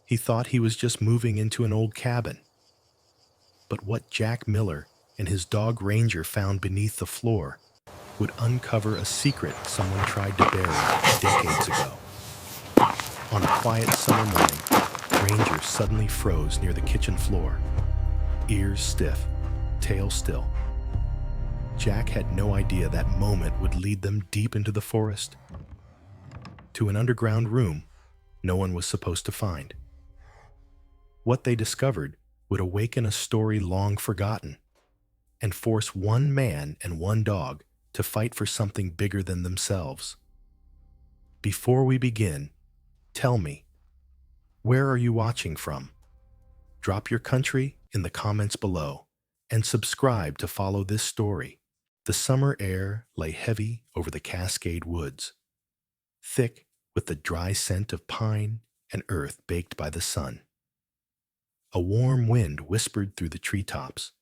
He thought he was just moving into an old cabin. But what Jack Miller and his dog Ranger found beneath the floor would uncover a secret someone tried to bury decades ago. On a quiet summer morning, Ranger suddenly froze near the kitchen floor, ears stiff, tail still. Jack had no idea that moment would lead them deep into the forest, to an underground room no one was supposed to find. What they discovered would awaken a story long forgotten and force one man and one dog to fight for something bigger than themselves. Before we begin, tell me, where are you watching from? Drop your country in the comments below and subscribe to follow this story. The summer air lay heavy over the Cascade Woods, thick with the dry scent of pine and earth baked by the sun. A warm wind whispered through the treetops,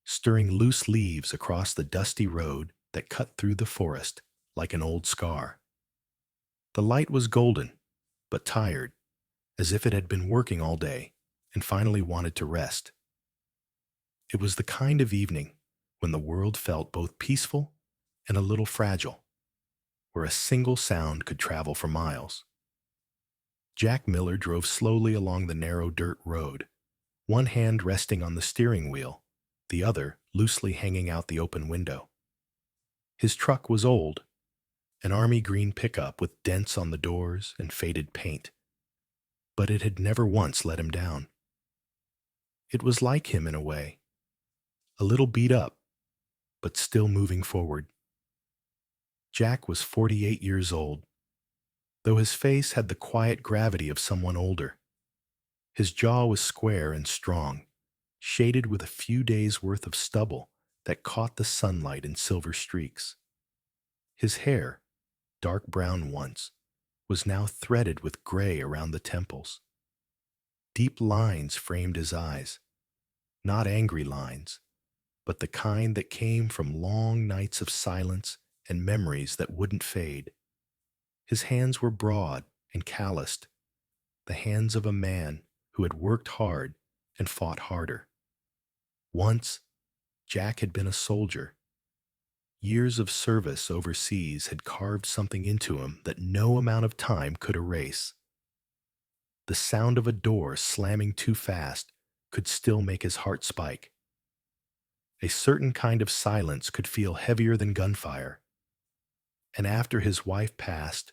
stirring loose leaves across the dusty road that cut through the forest like an old scar. The light was golden, but tired, as if it had been working all day and finally wanted to rest. It was the kind of evening when the world felt both peaceful and a little fragile, where a single sound could travel for miles. Jack Miller drove slowly along the narrow dirt road, one hand resting on the steering wheel, the other loosely hanging out the open window. His truck was old, an army green pickup with dents on the doors and faded paint, but it had never once let him down. It was like him in a way, a little beat up, but still moving forward. Jack was 48 years old, though his face had the quiet gravity of someone older. His jaw was square and strong, shaded with a few days' worth of stubble that caught the sunlight in silver streaks. His hair, dark brown once, was now threaded with gray around the temples. Deep lines framed his eyes, not angry lines, but the kind that came from long nights of silence and memories that wouldn't fade. His hands were broad and calloused, the hands of a man who had worked hard and fought harder. Once, Jack had been a soldier. Years of service overseas had carved something into him that no amount of time could erase. The sound of a door slamming too fast could still make his heart spike. A certain kind of silence could feel heavier than gunfire. And after his wife passed,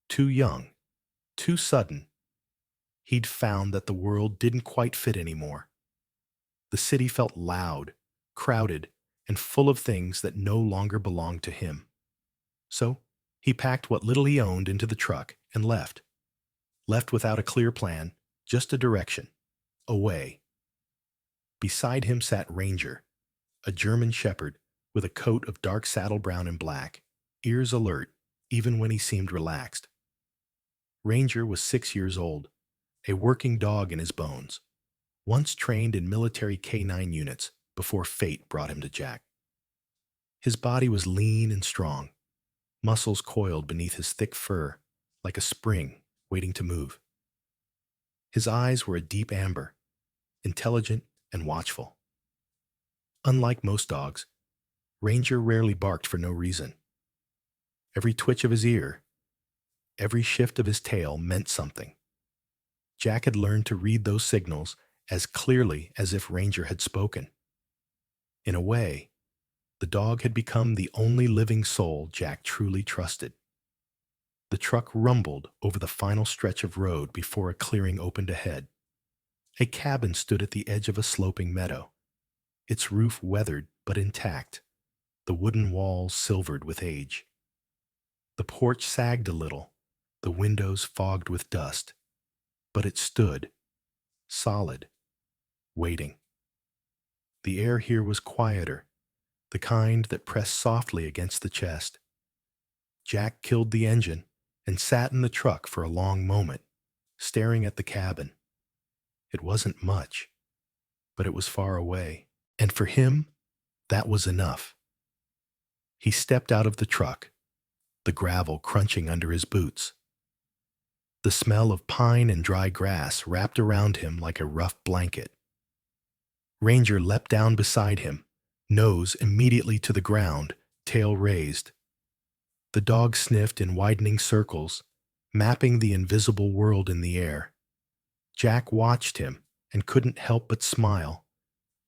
too young, too sudden, he'd found that the world didn't quite fit anymore. The city felt loud, crowded, and full of things that no longer belonged to him. So he packed what little he owned into the truck and left. Left without a clear plan, just a direction, away. Beside him sat Ranger, a German shepherd with a coat of dark saddle brown and black, ears alert even when he seemed relaxed. Ranger was 6 years old, a working dog in his bones, once trained in military K-9 units before fate brought him to Jack. His body was lean and strong, muscles coiled beneath his thick fur like a spring waiting to move. His eyes were a deep amber, intelligent and watchful. Unlike most dogs, Ranger rarely barked for no reason. Every twitch of his ear, every shift of his tail meant something. Jack had learned to read those signals as clearly as if Ranger had spoken. In a way, the dog had become the only living soul Jack truly trusted. The truck rumbled over the final stretch of road before a clearing opened ahead. A cabin stood at the edge of a sloping meadow, its roof weathered but intact, the wooden walls silvered with age. The porch sagged a little, the windows fogged with dust, but it stood, solid, waiting. The air here was quieter, the kind that pressed softly against the chest. Jack killed the engine and sat in the truck for a long moment, staring at the cabin. It wasn't much, but it was far away, and for him, that was enough. He stepped out of the truck, the gravel crunching under his boots. The smell of pine and dry grass wrapped around him like a rough blanket. Ranger leapt down beside him, nose immediately to the ground, tail raised. The dog sniffed in widening circles, mapping the invisible world in the air. Jack watched him and couldn't help but smile,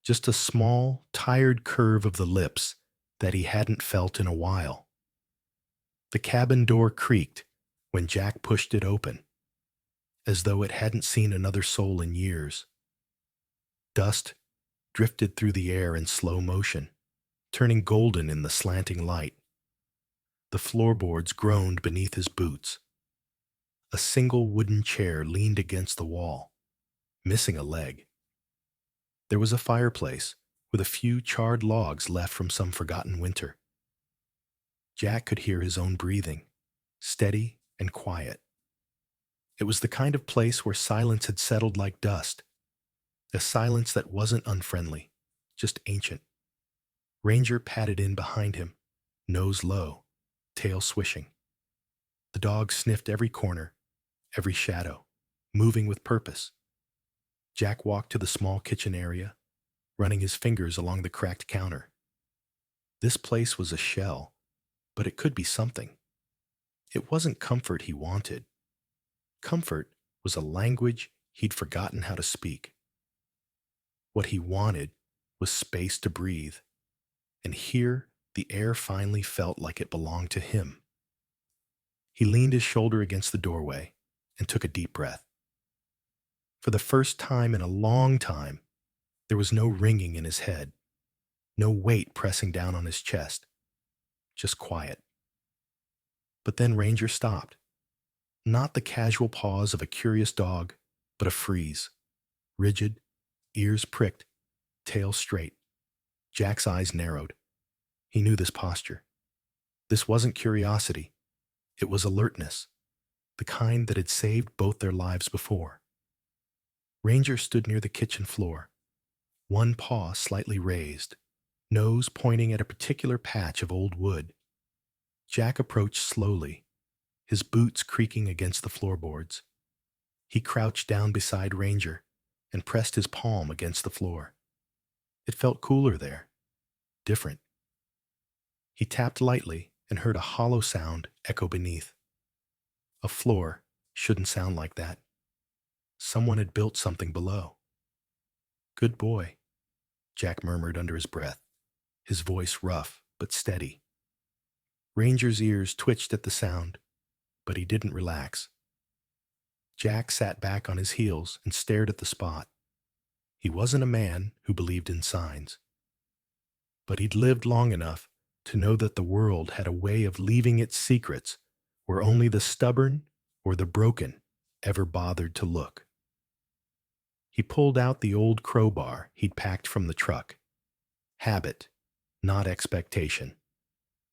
just a small, tired curve of the lips that he hadn't felt in a while. The cabin door creaked when Jack pushed it open, as though it hadn't seen another soul in years. Dust drifted through the air in slow motion, turning golden in the slanting light. The floorboards groaned beneath his boots. A single wooden chair leaned against the wall, missing a leg. There was a fireplace with a few charred logs left from some forgotten winter. Jack could hear his own breathing, steady and quiet. It was the kind of place where silence had settled like dust, a silence that wasn't unfriendly, just ancient. Ranger padded in behind him, nose low, tail swishing. The dog sniffed every corner, every shadow, moving with purpose. Jack walked to the small kitchen area, running his fingers along the cracked counter. This place was a shell, but it could be something. It wasn't comfort he wanted. Comfort was a language he'd forgotten how to speak. What he wanted was space to breathe, and here the air finally felt like it belonged to him. He leaned his shoulder against the doorway and took a deep breath. For the first time in a long time, there was no ringing in his head, no weight pressing down on his chest, just quiet. But then Ranger stopped. Not the casual pause of a curious dog, but a freeze. Rigid, ears pricked, tail straight. Jack's eyes narrowed. He knew this posture. This wasn't curiosity. It was alertness, the kind that had saved both their lives before. Ranger stood near the kitchen floor, one paw slightly raised, nose pointing at a particular patch of old wood. Jack approached slowly, his boots creaking against the floorboards. He crouched down beside Ranger and pressed his palm against the floor. It felt cooler there, different. He tapped lightly and heard a hollow sound echo beneath. A floor shouldn't sound like that. Someone had built something below. "Good boy," Jack murmured under his breath, his voice rough but steady. Ranger's ears twitched at the sound, but he didn't relax. Jack sat back on his heels and stared at the spot. He wasn't a man who believed in signs, but he'd lived long enough to know that the world had a way of leaving its secrets where only the stubborn or the broken ever bothered to look. He pulled out the old crowbar he'd packed from the truck, habit, not expectation,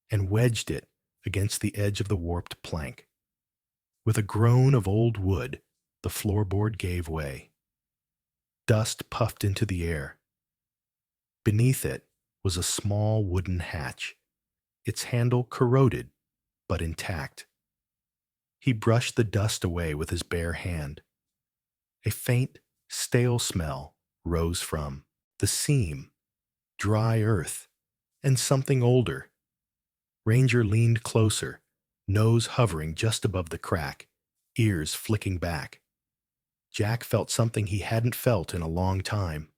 and wedged it against the edge of the warped plank. With a groan of old wood, the floorboard gave way. Dust puffed into the air. Beneath it was a small wooden hatch, its handle corroded but intact. He brushed the dust away with his bare hand. A faint, stale smell rose from the seam, dry earth, and something older. Ranger leaned closer, nose hovering just above the crack, ears flicking back. Jack felt something he hadn't felt in a long time,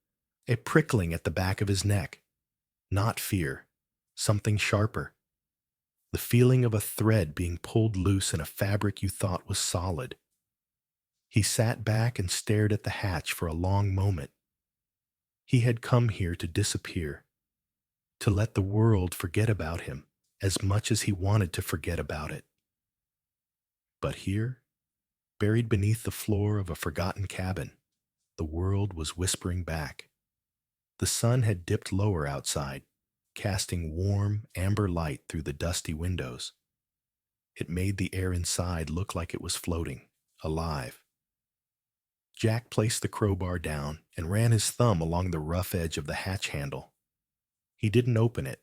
a prickling at the back of his neck. Not fear, something sharper. The feeling of a thread being pulled loose in a fabric you thought was solid. He sat back and stared at the hatch for a long moment. He had come here to disappear, to let the world forget about him as much as he wanted to forget about it. But here, buried beneath the floor of a forgotten cabin, the world was whispering back. The sun had dipped lower outside, casting warm, amber light through the dusty windows. It made the air inside look like it was floating, alive. Jack placed the crowbar down and ran his thumb along the rough edge of the hatch handle. He didn't open it,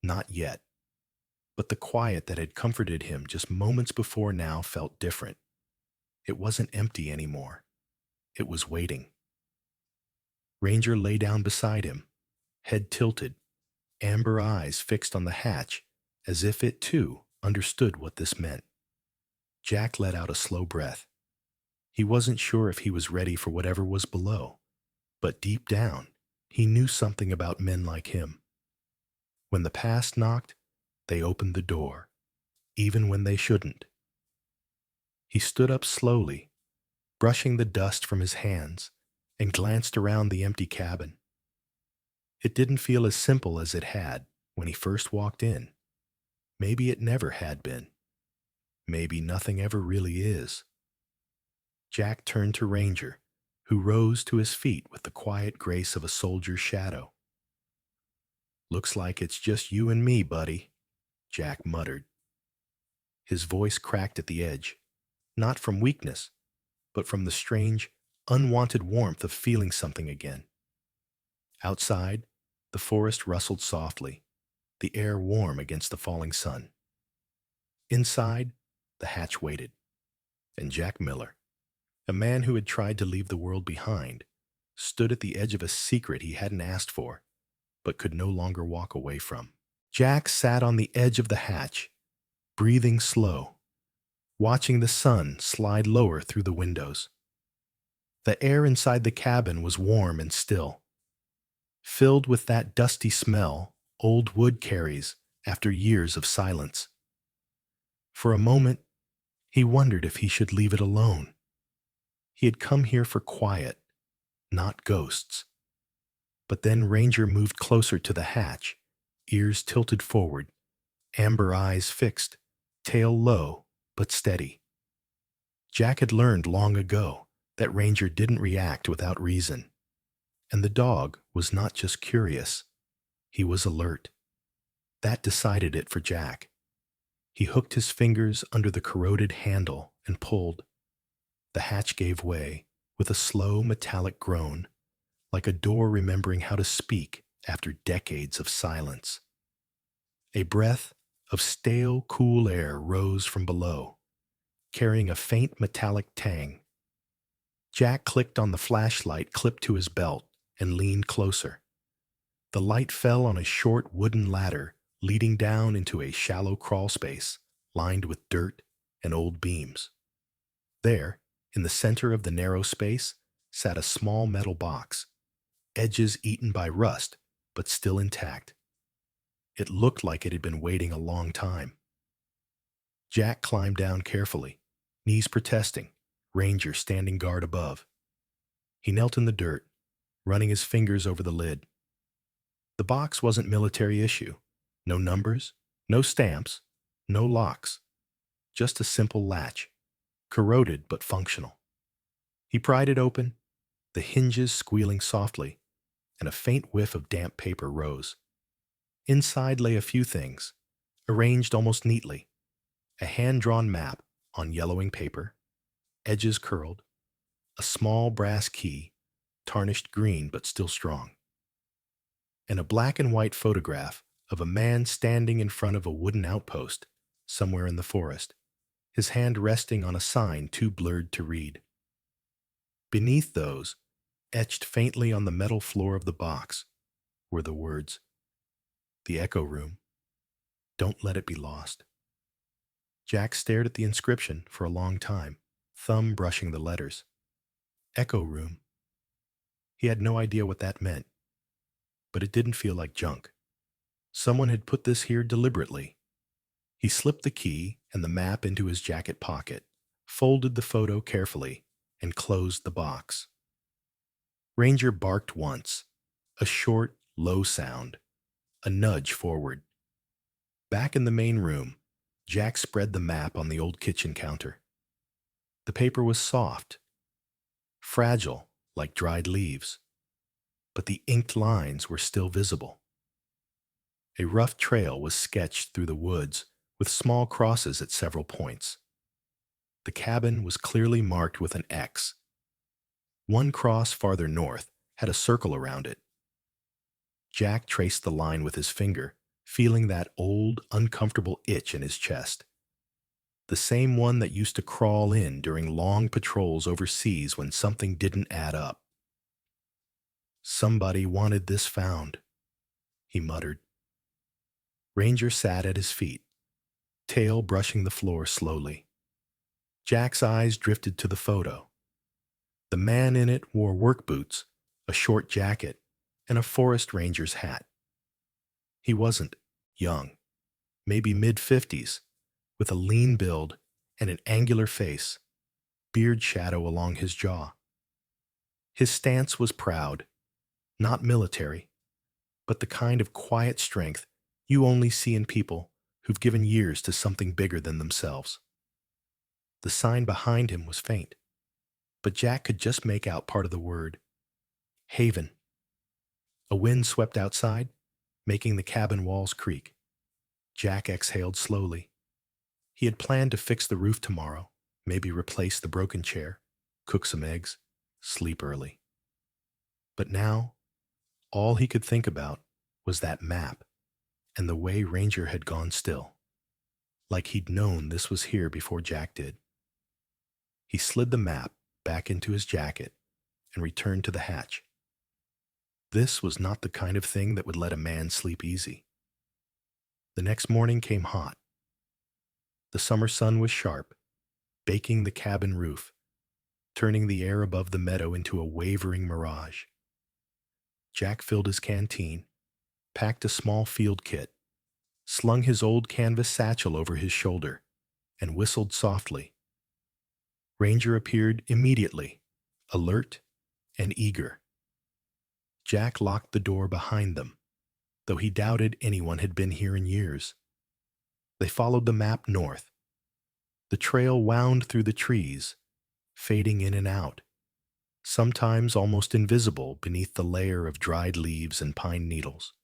not yet, but the quiet that had comforted him just moments before now felt different. It wasn't empty anymore. It was waiting. Ranger lay down beside him, head tilted, amber eyes fixed on the hatch, as if it, too, understood what this meant. Jack let out a slow breath. He wasn't sure if he was ready for whatever was below, but deep down, he knew something about men like him. When the past knocked, they opened the door, even when they shouldn't. He stood up slowly, brushing the dust from his hands, and glanced around the empty cabin. It didn't feel as simple as it had when he first walked in. Maybe it never had been. Maybe nothing ever really is. Jack turned to Ranger, who rose to his feet with the quiet grace of a soldier's shadow. "Looks like it's just you and me, buddy," Jack muttered. His voice cracked at the edge, not from weakness, but from the strange, unwanted warmth of feeling something again. Outside, the forest rustled softly, the air warm against the falling sun. Inside, the hatch waited, and Jack Miller, a man who had tried to leave the world behind, stood at the edge of a secret he hadn't asked for, but could no longer walk away from. Jack sat on the edge of the hatch, breathing slow, watching the sun slide lower through the windows. The air inside the cabin was warm and still, filled with that dusty smell old wood carries after years of silence. For a moment, he wondered if he should leave it alone. He had come here for quiet, not ghosts. But then Ranger moved closer to the hatch, ears tilted forward, amber eyes fixed, tail low but steady. Jack had learned long ago that Ranger didn't react without reason. And the dog was not just curious, he was alert. That decided it for Jack. He hooked his fingers under the corroded handle and pulled. The hatch gave way with a slow metallic groan, like a door remembering how to speak after decades of silence. A breath of stale, cool air rose from below, carrying a faint metallic tang. Jack clicked on the flashlight clipped to his belt and leaned closer. The light fell on a short wooden ladder leading down into a shallow crawl space lined with dirt and old beams. There, in the center of the narrow space, sat a small metal box, edges eaten by rust, but still intact. It looked like it had been waiting a long time. Jack climbed down carefully, knees protesting, Ranger standing guard above. He knelt in the dirt, running his fingers over the lid. The box wasn't military issue. No numbers, no stamps, no locks. Just a simple latch, corroded but functional. He pried it open, the hinges squealing softly, and a faint whiff of damp paper rose. Inside lay a few things, arranged almost neatly. A hand-drawn map on yellowing paper, edges curled, a small brass key, tarnished green but still strong, and a black and white photograph of a man standing in front of a wooden outpost somewhere in the forest, his hand resting on a sign too blurred to read. Beneath those, etched faintly on the metal floor of the box, were the words, "The Echo Room. Don't let it be lost." Jack stared at the inscription for a long time, thumb brushing the letters. Echo Room. He had no idea what that meant, but it didn't feel like junk. Someone had put this here deliberately. He slipped the key and the map into his jacket pocket, folded the photo carefully, and closed the box. Ranger barked once, a short, low sound, a nudge forward. Back in the main room, Jack spread the map on the old kitchen counter. The paper was soft, fragile like dried leaves, but the inked lines were still visible. A rough trail was sketched through the woods with small crosses at several points. The cabin was clearly marked with an X. One cross farther north had a circle around it. Jack traced the line with his finger, feeling that old, uncomfortable itch in his chest. the same one that used to crawl in during long patrols overseas when something didn't add up. Somebody wanted this found, he muttered. Ranger sat at his feet, tail brushing the floor slowly. Jack's eyes drifted to the photo. The man in it wore work boots, a short jacket, and a forest ranger's hat. He wasn't young, maybe mid-50s, with a lean build and an angular face, beard shadow along his jaw. His stance was proud, not military, but the kind of quiet strength you only see in people who've given years to something bigger than themselves. The sign behind him was faint, but Jack could just make out part of the word. Haven. A wind swept outside, making the cabin walls creak. Jack exhaled slowly. He had planned to fix the roof tomorrow, maybe replace the broken chair, cook some eggs, sleep early. But now, all he could think about was that map and the way Ranger had gone still, like he'd known this was here before Jack did. He slid the map back into his jacket and returned to the hatch. This was not the kind of thing that would let a man sleep easy. The next morning came hot. The summer sun was sharp, baking the cabin roof, turning the air above the meadow into a wavering mirage. Jack filled his canteen, packed a small field kit, slung his old canvas satchel over his shoulder, and whistled softly. Ranger appeared immediately, alert and eager. Jack locked the door behind them, though he doubted anyone had been here in years. They followed the map north. The trail wound through the trees, fading in and out, sometimes almost invisible beneath the layer of dried leaves and pine needles.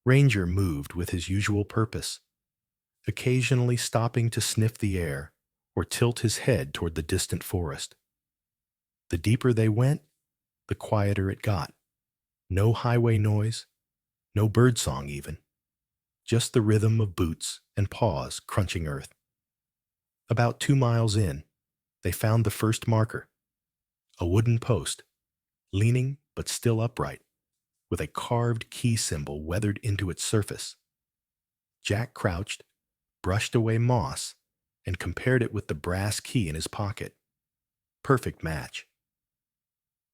Ranger moved with his usual purpose, occasionally stopping to sniff the air or tilt his head toward the distant forest. The deeper they went, the quieter it got. No highway noise, no birdsong even, just the rhythm of boots and paws crunching earth. About 2 miles in, they found the first marker, a wooden post, leaning but still upright, with a carved key symbol weathered into its surface. Jack crouched, brushed away moss, and compared it with the brass key in his pocket. Perfect match.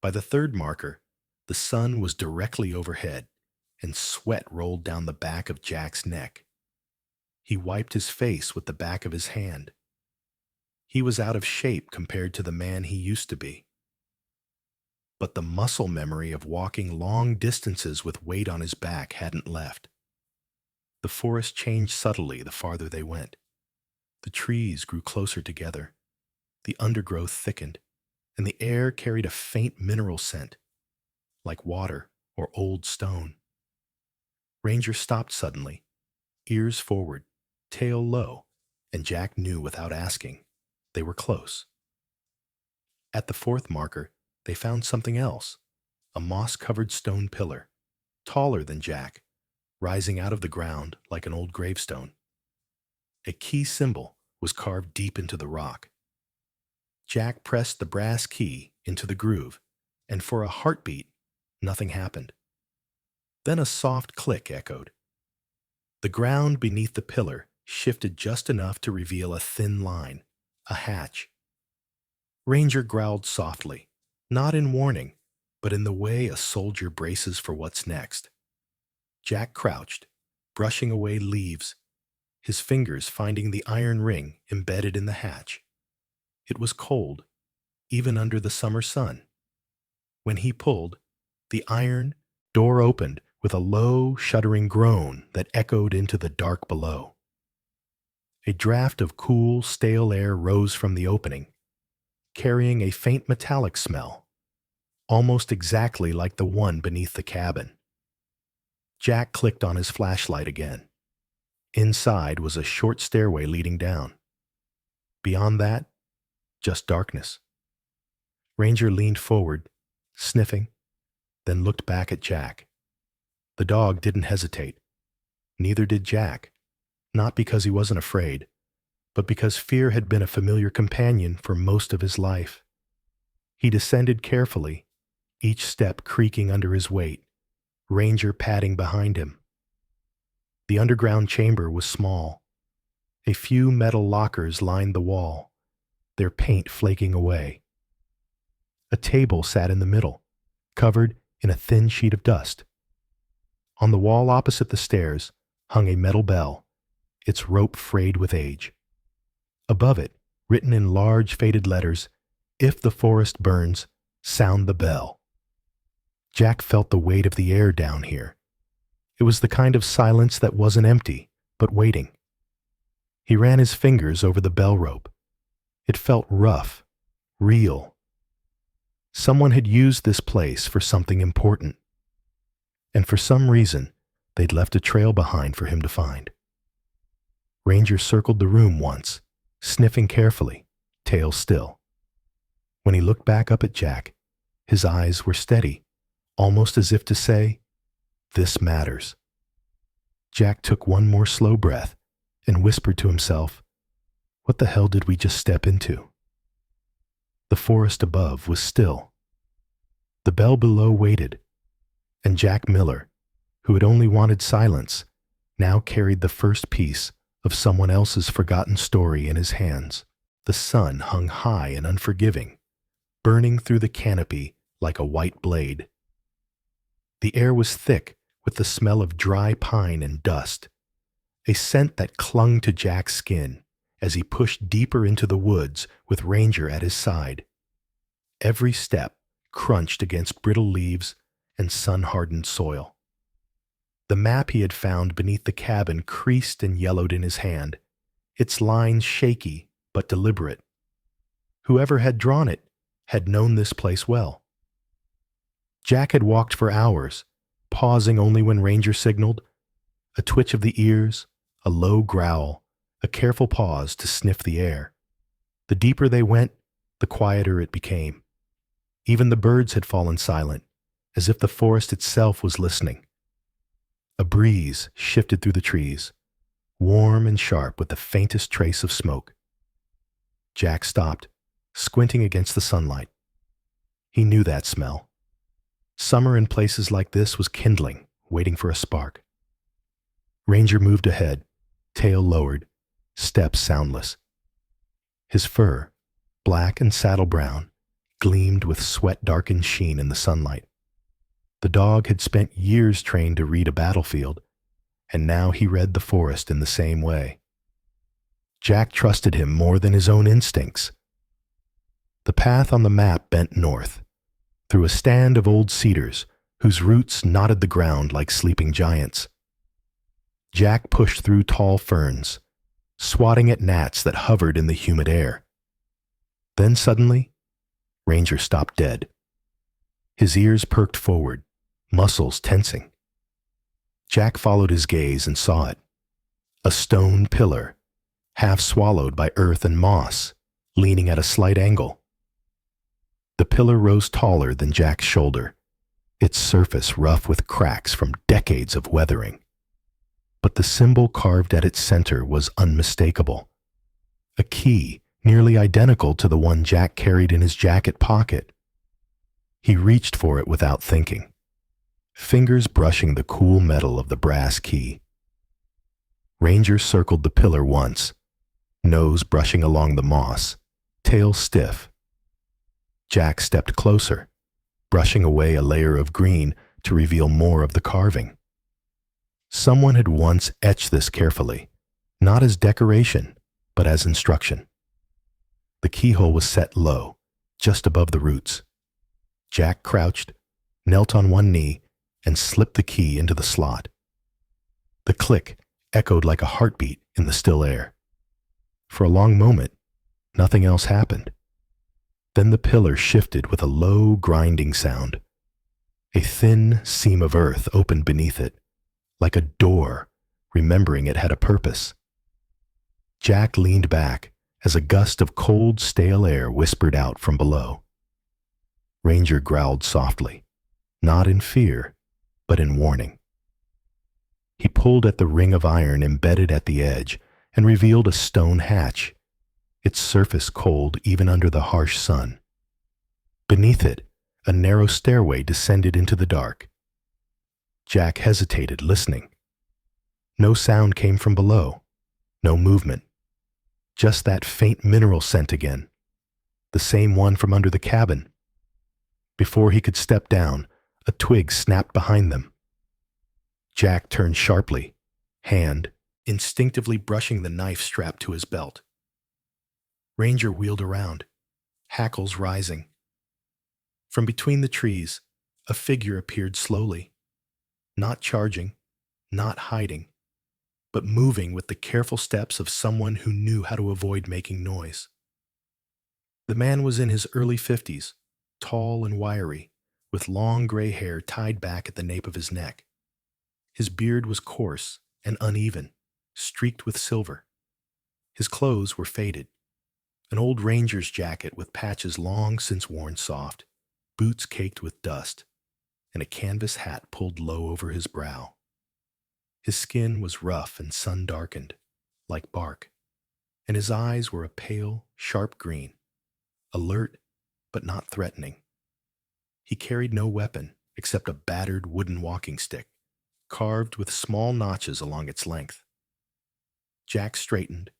By the third marker, the sun was directly overhead, and sweat rolled down the back of Jack's neck. He wiped his face with the back of his hand. He was out of shape compared to the man he used to be. But the muscle memory of walking long distances with weight on his back hadn't left. The forest changed subtly the farther they went. The trees grew closer together. The undergrowth thickened, and the air carried a faint mineral scent, like water or old stone. Ranger stopped suddenly, ears forward, tail low, and Jack knew without asking. They were close. At the fourth marker, they found something else, a moss-covered stone pillar, taller than Jack, rising out of the ground like an old gravestone. A key symbol was carved deep into the rock. Jack pressed the brass key into the groove, and for a heartbeat, nothing happened. Then a soft click echoed. The ground beneath the pillar shifted just enough to reveal a thin line, a hatch. Ranger growled softly, not in warning, but in the way a soldier braces for what's next. Jack crouched, brushing away leaves, his fingers finding the iron ring embedded in the hatch. It was cold, even under the summer sun. When he pulled, the iron door opened with a low, shuddering groan that echoed into the dark below. A draft of cool, stale air rose from the opening, carrying a faint metallic smell, almost exactly like the one beneath the cabin. Jack clicked on his flashlight again. Inside was a short stairway leading down. Beyond that, just darkness. Ranger leaned forward, sniffing, then looked back at Jack. The dog didn't hesitate. Neither did Jack, not because he wasn't afraid, but because fear had been a familiar companion for most of his life. He descended carefully, each step creaking under his weight, Ranger padding behind him. The underground chamber was small. A few metal lockers lined the wall, their paint flaking away. A table sat in the middle, covered in a thin sheet of dust. On the wall opposite the stairs hung a metal bell, its rope frayed with age. Above it, written in large faded letters, "If the forest burns, sound the bell." Jack felt the weight of the air down here. It was the kind of silence that wasn't empty, but waiting. He ran his fingers over the bell rope. It felt rough, real. Someone had used this place for something important. And for some reason, they'd left a trail behind for him to find. Ranger circled the room once, sniffing carefully, tail still. When he looked back up at Jack, his eyes were steady, almost as if to say, "This matters." Jack took one more slow breath and whispered to himself, "What the hell did we just step into?" The forest above was still. The bell below waited, and Jack Miller, who had only wanted silence, now carried the first piece of someone else's forgotten story in his hands. The sun hung high and unforgiving, burning through the canopy like a white blade. The air was thick with the smell of dry pine and dust, a scent that clung to Jack's skin as he pushed deeper into the woods with Ranger at his side. Every step crunched against brittle leaves and sun-hardened soil. The map he had found beneath the cabin creased and yellowed in his hand, its lines shaky but deliberate. Whoever had drawn it had known this place well. Jack had walked for hours, pausing only when Ranger signaled, a twitch of the ears, a low growl, a careful pause to sniff the air. The deeper they went, the quieter it became. Even the birds had fallen silent, as if the forest itself was listening. A breeze shifted through the trees, warm and sharp with the faintest trace of smoke. Jack stopped, squinting against the sunlight. He knew that smell. Summer in places like this was kindling, waiting for a spark. Ranger moved ahead, tail lowered, steps soundless. His fur, black and saddle brown, gleamed with sweat-darkened sheen in the sunlight. The dog had spent years trained to read a battlefield, and now he read the forest in the same way. Jack trusted him more than his own instincts. The path on the map bent north, through a stand of old cedars whose roots knotted the ground like sleeping giants. Jack pushed through tall ferns, swatting at gnats that hovered in the humid air. Then suddenly, Ranger stopped dead. His ears perked forward, muscles tensing. Jack followed his gaze and saw it. A stone pillar, half swallowed by earth and moss, leaning at a slight angle. The pillar rose taller than Jack's shoulder, its surface rough with cracks from decades of weathering. But the symbol carved at its center was unmistakable. A key nearly identical to the one Jack carried in his jacket pocket. He reached for it without thinking, fingers brushing the cool metal of the brass key. Ranger circled the pillar once, nose brushing along the moss, tail stiff. Jack stepped closer, brushing away a layer of green to reveal more of the carving. Someone had once etched this carefully, not as decoration, but as instruction. The keyhole was set low, just above the roots. Jack crouched, knelt on one knee, and slipped the key into the slot. The click echoed like a heartbeat in the still air. For a long moment, nothing else happened. Then the pillar shifted with a low, grinding sound. A thin seam of earth opened beneath it, like a door, remembering it had a purpose. Jack leaned back as a gust of cold, stale air whispered out from below. Ranger growled softly, not in fear, but in warning. He pulled at the ring of iron embedded at the edge and revealed a stone hatch, its surface cold even under the harsh sun. Beneath it, a narrow stairway descended into the dark. Jack hesitated, listening. No sound came from below, no movement. Just that faint mineral scent again, the same one from under the cabin. Before he could step down, a twig snapped behind them. Jack turned sharply, hand instinctively brushing the knife strapped to his belt. Ranger wheeled around, hackles rising. From between the trees, a figure appeared slowly, not charging, not hiding, but moving with the careful steps of someone who knew how to avoid making noise. The man was in his early 50s, tall and wiry, with long gray hair tied back at the nape of his neck. His beard was coarse and uneven, streaked with silver. His clothes were faded, an old ranger's jacket with patches long since worn soft, boots caked with dust, and a canvas hat pulled low over his brow. His skin was rough and sun-darkened, like bark, and his eyes were a pale, sharp green, alert but not threatening. He carried no weapon except a battered wooden walking stick, carved with small notches along its length. Jack straightened,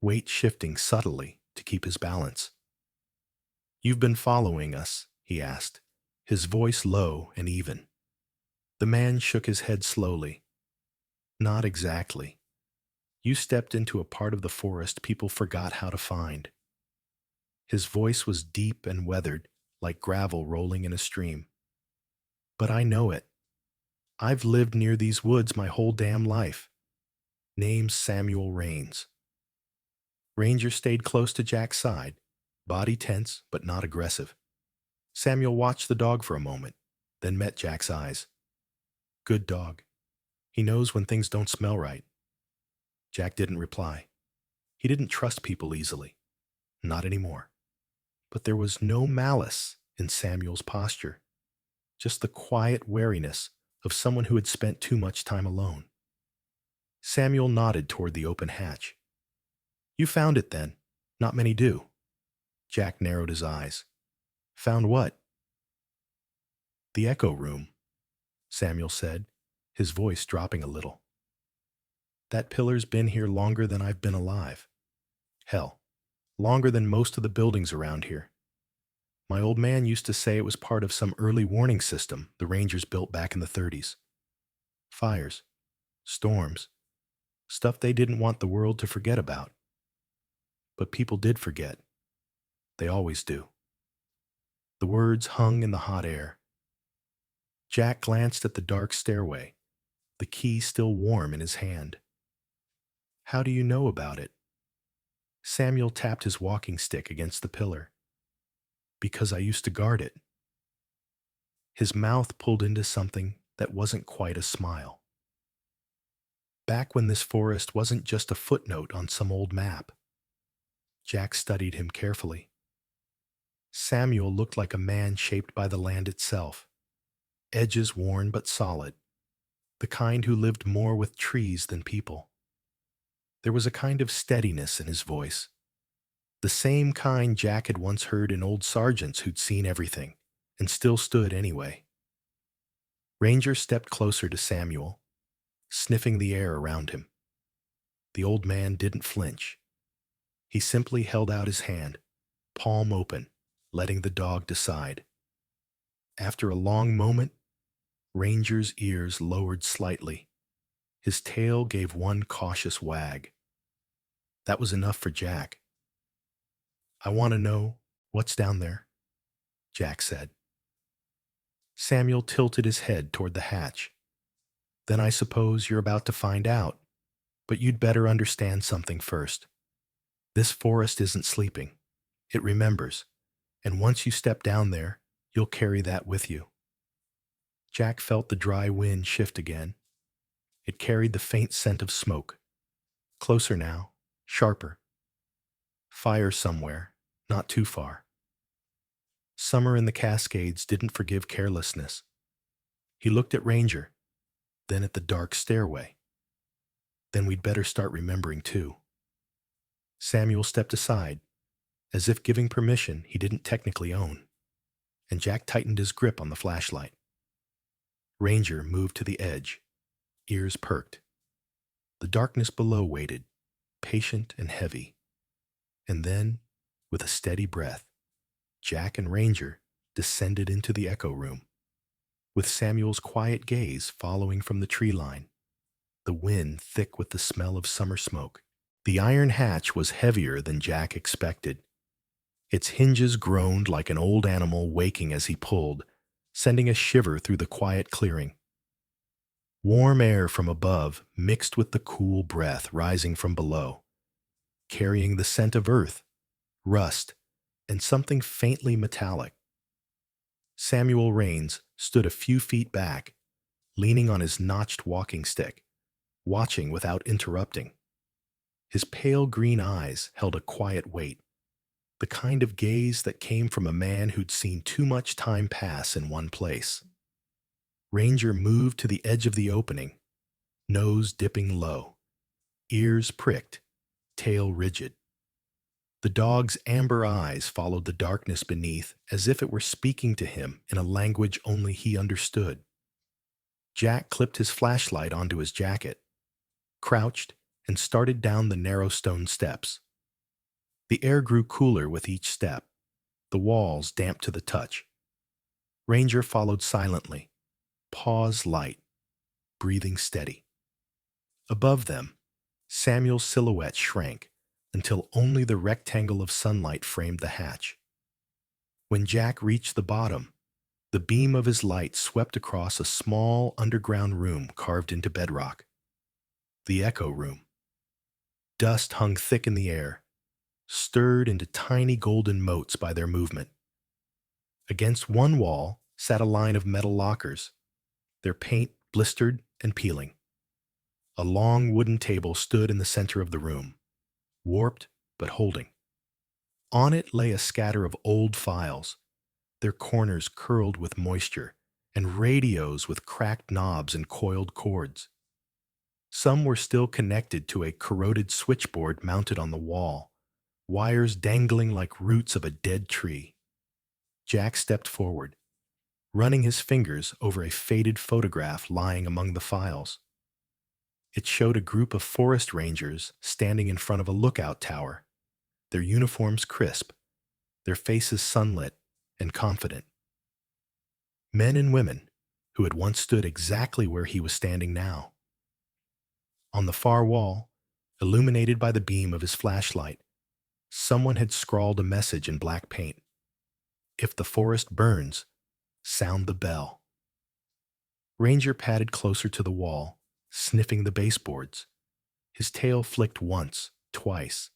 weight shifting subtly to keep his balance. "You've been following us?" he asked, his voice low and even. The man shook his head slowly. "Not exactly. You stepped into a part of the forest people forgot how to find." His voice was deep and weathered, like gravel rolling in a stream. "But I know it. I've lived near these woods my whole damn life. Name's Samuel Rains." Ranger stayed close to Jack's side, body tense but not aggressive. Samuel watched the dog for a moment, then met Jack's eyes. "Good dog. He knows when things don't smell right." Jack didn't reply. He didn't trust people easily. Not anymore. But there was no malice in Samuel's posture, just the quiet wariness of someone who had spent too much time alone. Samuel nodded toward the open hatch. "You found it then. Not many do." Jack narrowed his eyes. "Found what?" "The echo room," Samuel said, his voice dropping a little. "That pillar's been here longer than I've been alive. Hell, longer than most of the buildings around here. My old man used to say it was part of some early warning system the Rangers built back in the 30s. Fires, storms, stuff they didn't want the world to forget about. But people did forget. They always do." The words hung in the hot air. Jack glanced at the dark stairway, the key still warm in his hand. "How do you know about it?" Samuel tapped his walking stick against the pillar. "Because I used to guard it." His mouth pulled into something that wasn't quite a smile. Back when this forest wasn't just a footnote on some old map. Jack studied him carefully. Samuel looked like a man shaped by the land itself, edges worn but solid, the kind who lived more with trees than people. There was a kind of steadiness in his voice, the same kind Jack had once heard in old sergeants who'd seen everything and still stood anyway. Ranger stepped closer to Samuel, sniffing the air around him. The old man didn't flinch. He simply held out his hand, palm open, letting the dog decide. After a long moment, Ranger's ears lowered slightly. His tail gave one cautious wag. That was enough for Jack. "I want to know what's down there," Jack said. Samuel tilted his head toward the hatch. "Then I suppose you're about to find out, but you'd better understand something first. This forest isn't sleeping. It remembers, and once you step down there, you'll carry that with you." Jack felt the dry wind shift again. It carried the faint scent of smoke. Closer now, sharper. Fire somewhere, not too far. Summer in the Cascades didn't forgive carelessness. He looked at Ranger, then at the dark stairway. Then we'd better start remembering too. Samuel stepped aside, as if giving permission he didn't technically own, and Jack tightened his grip on the flashlight. Ranger moved to the edge, ears perked. The darkness below waited, patient and heavy. And then, with a steady breath, Jack and Ranger descended into the echo room, with Samuel's quiet gaze following from the tree line, the wind thick with the smell of summer smoke. The iron hatch was heavier than Jack expected. Its hinges groaned like an old animal waking as he pulled, sending a shiver through the quiet clearing. Warm air from above mixed with the cool breath rising from below, carrying the scent of earth, rust, and something faintly metallic. Samuel Raines stood a few feet back, leaning on his notched walking stick, watching without interrupting. His pale green eyes held a quiet weight, the kind of gaze that came from a man who'd seen too much time pass in one place. Ranger moved to the edge of the opening, nose dipping low, ears pricked, tail rigid. The dog's amber eyes followed the darkness beneath as if it were speaking to him in a language only he understood. Jack clipped his flashlight onto his jacket, crouched, and started down the narrow stone steps. The air grew cooler with each step, the walls damp to the touch. Ranger followed silently, paws light, breathing steady. Above them, Samuel's silhouette shrank until only the rectangle of sunlight framed the hatch. When Jack reached the bottom, the beam of his light swept across a small underground room carved into bedrock. The echo room. Dust hung thick in the air, stirred into tiny golden motes by their movement. Against one wall sat a line of metal lockers, their paint blistered and peeling. A long wooden table stood in the center of the room, warped but holding. On it lay a scatter of old files, their corners curled with moisture, and radios with cracked knobs and coiled cords. Some were still connected to a corroded switchboard mounted on the wall, wires dangling like roots of a dead tree. Jack stepped forward, running his fingers over a faded photograph lying among the files. It showed a group of forest rangers standing in front of a lookout tower, their uniforms crisp, their faces sunlit and confident. Men and women who had once stood exactly where he was standing now. On the far wall, illuminated by the beam of his flashlight, someone had scrawled a message in black paint. If the forest burns, sound the bell. Ranger padded closer to the wall, sniffing the baseboards. His tail flicked once, twice.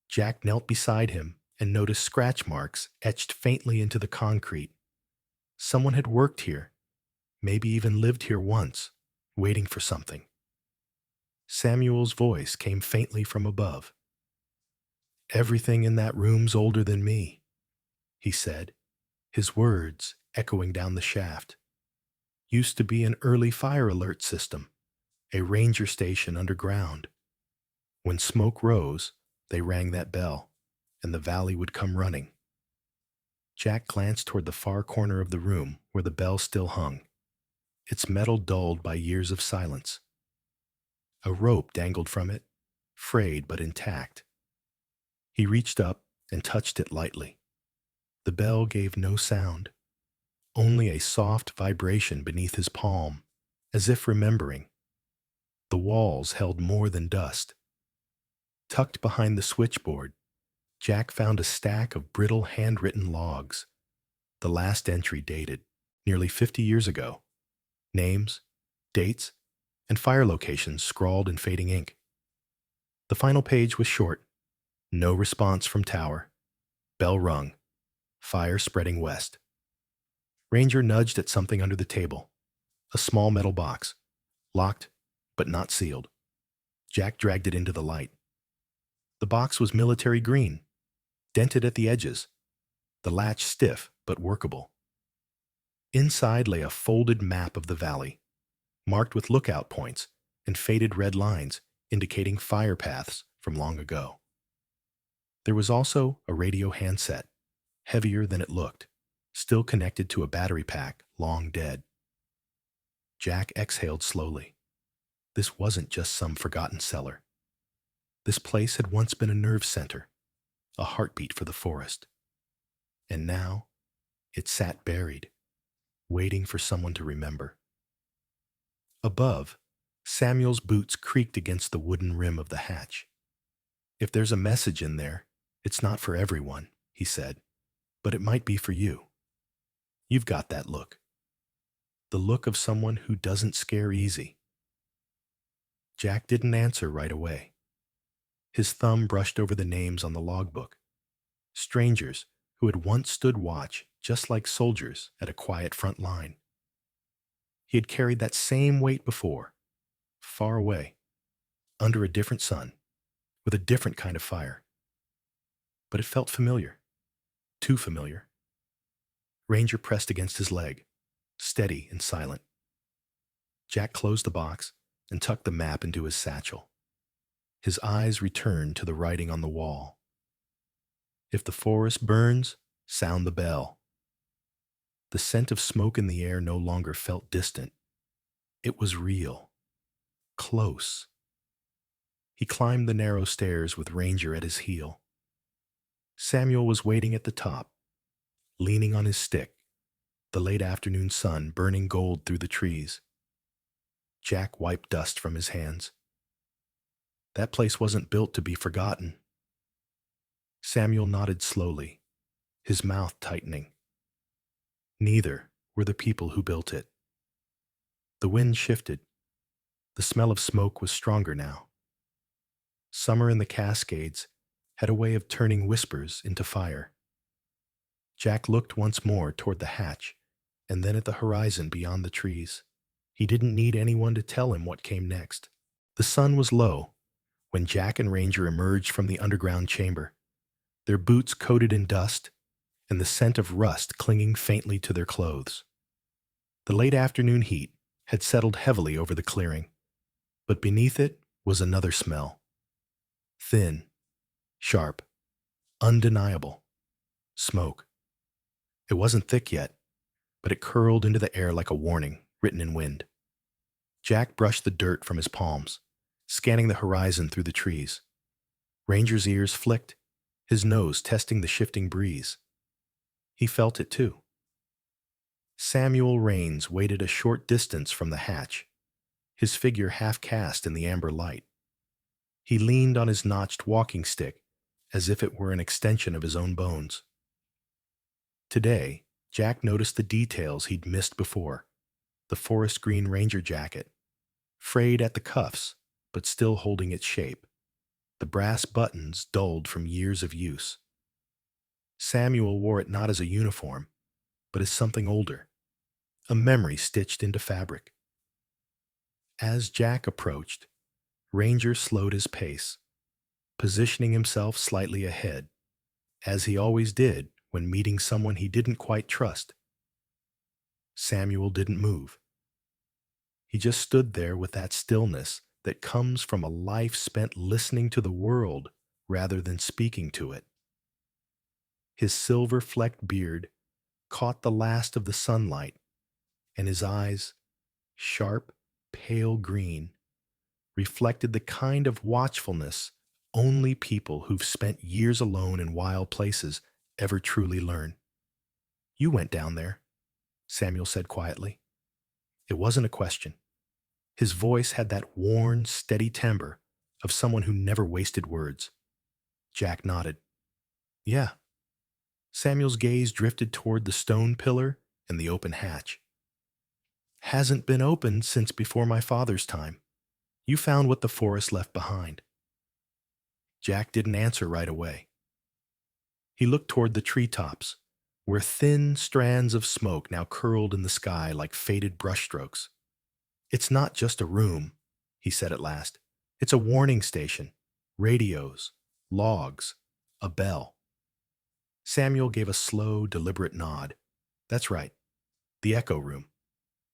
Jack knelt beside him and noticed scratch marks etched faintly into the concrete. Someone had worked here, maybe even lived here once, waiting for something. Samuel's voice came faintly from above. "Everything in that room's older than me," he said, his words echoing down the shaft. "Used to be an early fire alert system, a ranger station underground. When smoke rose, they rang that bell, and the valley would come running." Jack glanced toward the far corner of the room where the bell still hung, its metal dulled by years of silence. A rope dangled from it, frayed but intact. He reached up and touched it lightly. The bell gave no sound, only a soft vibration beneath his palm, as if remembering. The walls held more than dust. Tucked behind the switchboard, Jack found a stack of brittle handwritten logs. The last entry dated nearly 50 years ago. Names, dates, and fire locations scrawled in fading ink. The final page was short. No response from tower. Bell rung. Fire spreading west. Ranger nudged at something under the table. A small metal box. Locked, but not sealed. Jack dragged it into the light. The box was military green, dented at the edges, the latch stiff but workable. Inside lay a folded map of the valley, marked with lookout points and faded red lines, indicating fire paths from long ago. There was also a radio handset, heavier than it looked, still connected to a battery pack long dead. Jack exhaled slowly. This wasn't just some forgotten cellar. This place had once been a nerve center, a heartbeat for the forest. And now, it sat buried, waiting for someone to remember. Above, Samuel's boots creaked against the wooden rim of the hatch. "If there's a message in there, it's not for everyone," he said, "but it might be for you. You've got that look. The look of someone who doesn't scare easy." Jack didn't answer right away. His thumb brushed over the names on the logbook. Strangers who had once stood watch just like soldiers at a quiet front line. He had carried that same weight before, far away, under a different sun, with a different kind of fire. But it felt familiar, too familiar. Ranger pressed against his leg, steady and silent. Jack closed the box and tucked the map into his satchel. His eyes returned to the writing on the wall. "If the forest burns, sound the bell." The scent of smoke in the air no longer felt distant. It was real, close. He climbed the narrow stairs with Ranger at his heel. Samuel was waiting at the top, leaning on his stick, the late afternoon sun burning gold through the trees. Jack wiped dust from his hands. That place wasn't built to be forgotten. Samuel nodded slowly, his mouth tightening. Neither were the people who built it. The wind shifted. The smell of smoke was stronger now. Summer in the Cascades had a way of turning whispers into fire. Jack looked once more toward the hatch and then at the horizon beyond the trees. He didn't need anyone to tell him what came next. The sun was low when Jack and Ranger emerged from the underground chamber, their boots coated in dust and the scent of rust clinging faintly to their clothes. The late afternoon heat had settled heavily over the clearing, but beneath it was another smell. Thin, sharp, undeniable. Smoke. It wasn't thick yet, but it curled into the air like a warning written in wind. Jack brushed the dirt from his palms, scanning the horizon through the trees. Ranger's ears flicked, his nose testing the shifting breeze. He felt it too. Samuel Rains waited a short distance from the hatch, his figure half cast in the amber light. He leaned on his notched walking stick as if it were an extension of his own bones. Today, Jack noticed the details he'd missed before. The forest green ranger jacket, frayed at the cuffs, but still holding its shape. The brass buttons dulled from years of use. Samuel wore it not as a uniform, but as something older, a memory stitched into fabric. As Jack approached, Ranger slowed his pace, positioning himself slightly ahead, as he always did when meeting someone he didn't quite trust. Samuel didn't move. He just stood there with that stillness that comes from a life spent listening to the world rather than speaking to it. His silver-flecked beard caught the last of the sunlight, and his eyes, sharp, pale green, reflected the kind of watchfulness only people who've spent years alone in wild places ever truly learn. "You went down there," Samuel said quietly. It wasn't a question. His voice had that worn, steady timbre of someone who never wasted words. Jack nodded. "Yeah." Samuel's gaze drifted toward the stone pillar and the open hatch. "Hasn't been opened since before my father's time. You found what the forest left behind." Jack didn't answer right away. He looked toward the treetops, where thin strands of smoke now curled in the sky like faded brushstrokes. "It's not just a room," he said at last. "It's a warning station, radios, logs, a bell." Samuel gave a slow, deliberate nod. "That's right. The echo room.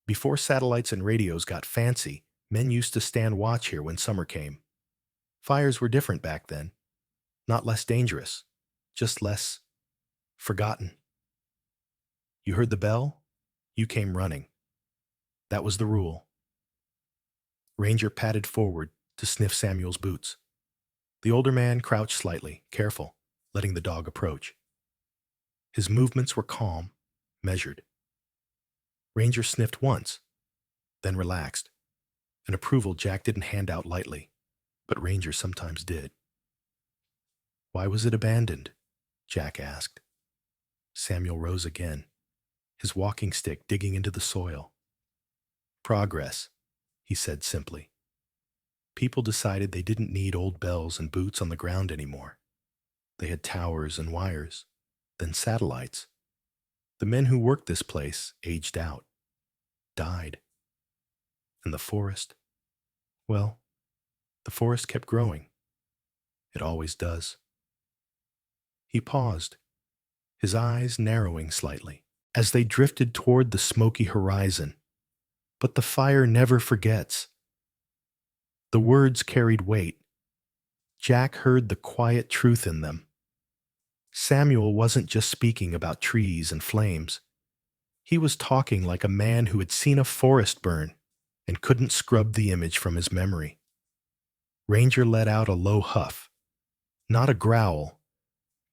Before satellites and radios got fancy, men used to stand watch here when summer came. Fires were different back then. Not less dangerous, just less forgotten. You heard the bell? You came running. That was the rule. Ranger padded forward to sniff Samuel's boots. The older man crouched slightly, careful, letting the dog approach. His movements were calm, measured. Ranger sniffed once, then relaxed. An approval Jack didn't hand out lightly, but Ranger sometimes did. Why was it abandoned? Jack asked. Samuel rose again, his walking stick digging into the soil. Progress, he said simply. People decided they didn't need old bells and boots on the ground anymore. They had towers and wires, then satellites. The men who worked this place aged out, died. And the forest, well, the forest kept growing. It always does. He paused, his eyes narrowing slightly, as they drifted toward the smoky horizon. But the fire never forgets. The words carried weight. Jack heard the quiet truth in them. Samuel wasn't just speaking about trees and flames. He was talking like a man who had seen a forest burn and couldn't scrub the image from his memory. Ranger let out a low huff, not a growl,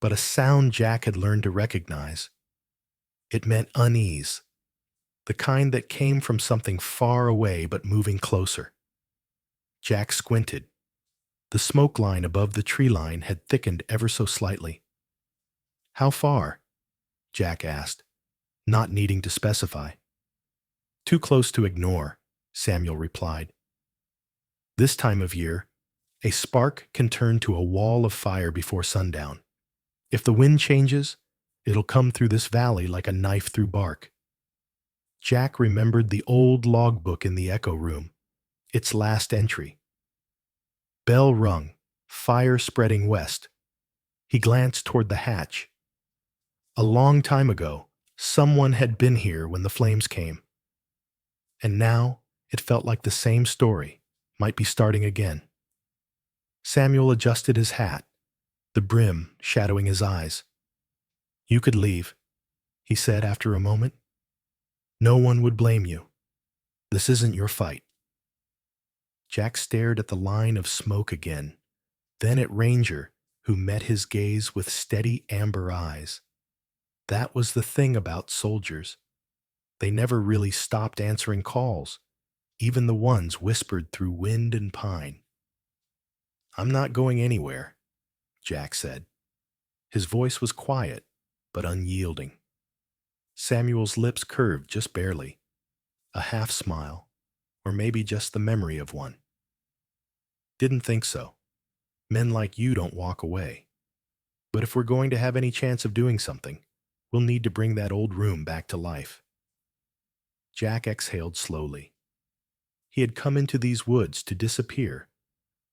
but a sound Jack had learned to recognize. It meant unease, the kind that came from something far away but moving closer. Jack squinted. The smoke line above the tree line had thickened ever so slightly. How far? Jack asked, not needing to specify. Too close to ignore, Samuel replied. This time of year, a spark can turn to a wall of fire before sundown. If the wind changes, it'll come through this valley like a knife through bark. Jack remembered the old logbook in the echo room, its last entry. Bell rung, fire spreading west. He glanced toward the hatch. A long time ago, someone had been here when the flames came. And now, it felt like the same story might be starting again. Samuel adjusted his hat, the brim shadowing his eyes. You could leave, he said after a moment. No one would blame you. This isn't your fight. Jack stared at the line of smoke again, then at Ranger, who met his gaze with steady amber eyes. That was the thing about soldiers. They never really stopped answering calls, even the ones whispered through wind and pine. I'm not going anywhere, Jack said. His voice was quiet, but unyielding. Samuel's lips curved just barely, a half smile, or maybe just the memory of one. Didn't think so. Men like you don't walk away. But if we're going to have any chance of doing something, we'll need to bring that old room back to life. Jack exhaled slowly. He had come into these woods to disappear,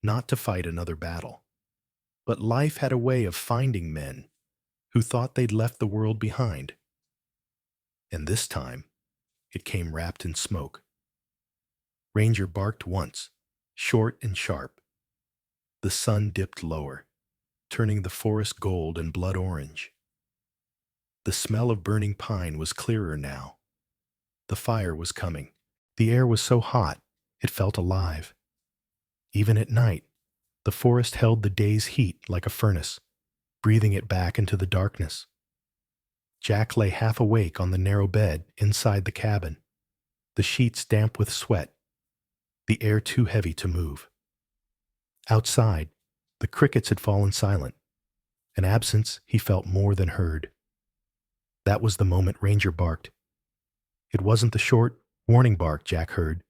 not to fight another battle. But life had a way of finding men who thought they'd left the world behind. And this time, it came wrapped in smoke. Ranger barked once, short and sharp. The sun dipped lower, turning the forest gold and blood orange. The smell of burning pine was clearer now. The fire was coming. The air was so hot, it felt alive. Even at night, the forest held the day's heat like a furnace, breathing it back into the darkness. Jack lay half awake on the narrow bed inside the cabin, the sheets damp with sweat, the air too heavy to move. Outside, the crickets had fallen silent, an absence he felt more than heard. That was the moment Ranger barked. It wasn't the short, warning bark Jack heard